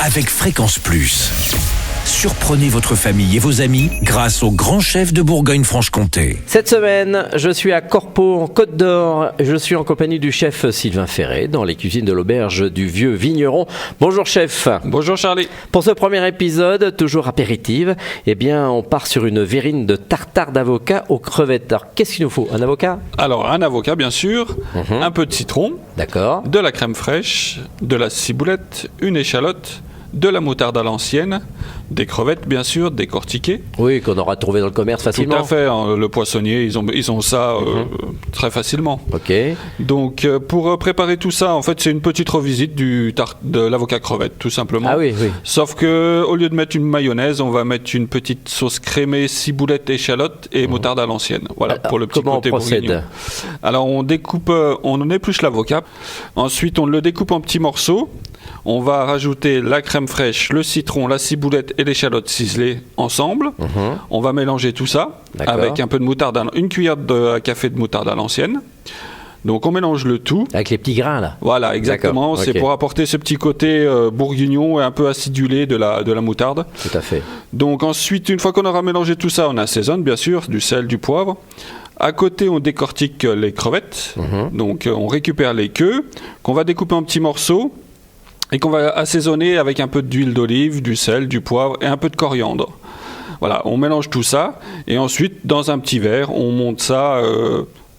avec Fréquence Plus. Surprenez votre famille et vos amis grâce au grand chef de Bourgogne-Franche-Comté. Cette semaine, je suis à Corpeau, en Côte d'Or. Je suis en compagnie du chef Sylvain Ferré dans les cuisines de l'auberge du Vieux Vigneron. Bonjour chef. Bonjour Charlie. Pour ce premier épisode, toujours apéritive, on part sur une verrine de tartare d'avocat aux crevettes. Alors, qu'est-ce qu'il nous faut? Un avocat? Alors, un avocat bien sûr, un peu de citron, D'accord. de la crème fraîche, de la ciboulette, une échalote, de la moutarde à l'ancienne, des crevettes bien sûr, décortiquées. Oui, qu'on aura trouvé dans le commerce facilement. Tout à fait, hein, le poissonnier, ils ont ça très facilement. Ok. Donc pour préparer tout ça, en fait c'est une petite revisite de l'avocat crevette tout simplement. Ah oui, oui. Sauf que au lieu de mettre une mayonnaise, on va mettre une petite sauce crémée, ciboulette, échalote et moutarde à l'ancienne. Voilà, pour le petit Comment côté on procède? bourguignon. Alors on découpe, on épluche l'avocat. Ensuite on le découpe en petits morceaux. On va rajouter la crème fraîche, le citron, la ciboulette et l'échalote ciselée ensemble. On va mélanger tout ça avec un peu de moutarde, une cuillère à café de moutarde à l'ancienne. Donc on mélange le tout. Avec les petits grains là. Voilà, exactement. C'est pour apporter ce petit côté bourguignon et un peu acidulé de la moutarde. Tout à fait. Donc ensuite, une fois qu'on aura mélangé tout ça, on assaisonne bien sûr, du sel, du poivre. À côté, on décortique les crevettes. Donc on récupère les queues qu'on va découper en petits morceaux. Et qu'on va assaisonner avec un peu d'huile d'olive, du sel, du poivre et un peu de coriandre. Voilà, on mélange tout ça et ensuite, dans un petit verre, on monte ça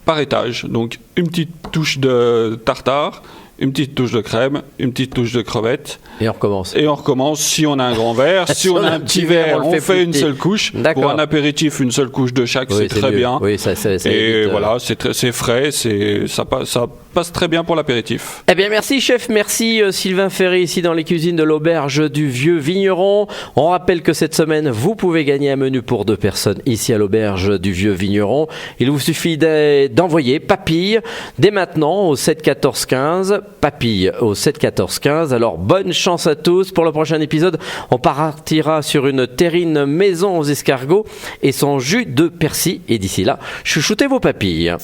par étage. Donc, une petite touche de tartare, une petite touche de crème, une petite touche de crevettes. Et on recommence. Et on recommence si on a un grand verre. Si on a un petit verre, on fait une seule couche. Pour un apéritif, une seule couche de chaque, c'est très bien. Oui, ça et voilà, c'est frais, ça passe très bien pour l'apéritif. Eh bien, merci chef, merci Sylvain Ferré ici dans les cuisines de l'auberge du Vieux Vigneron. On rappelle que cette semaine, vous pouvez gagner un menu pour 2 personnes ici à l'auberge du Vieux Vigneron. Il vous suffit d'envoyer Papille dès maintenant au 7 14 15. Papille au 7 14 15. Alors bonne chance à tous. Pour le prochain épisode, on partira sur une terrine maison aux escargots et son jus de persil. Et d'ici là, chouchoutez vos papilles.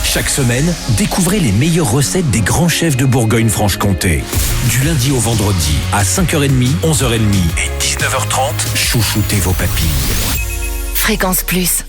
Chaque semaine, découvrez les meilleures recettes des grands chefs de Bourgogne-Franche-Comté. Du lundi au vendredi, à 5h30, 11h30 et 19h30, chouchoutez vos papilles. Fréquence Plus.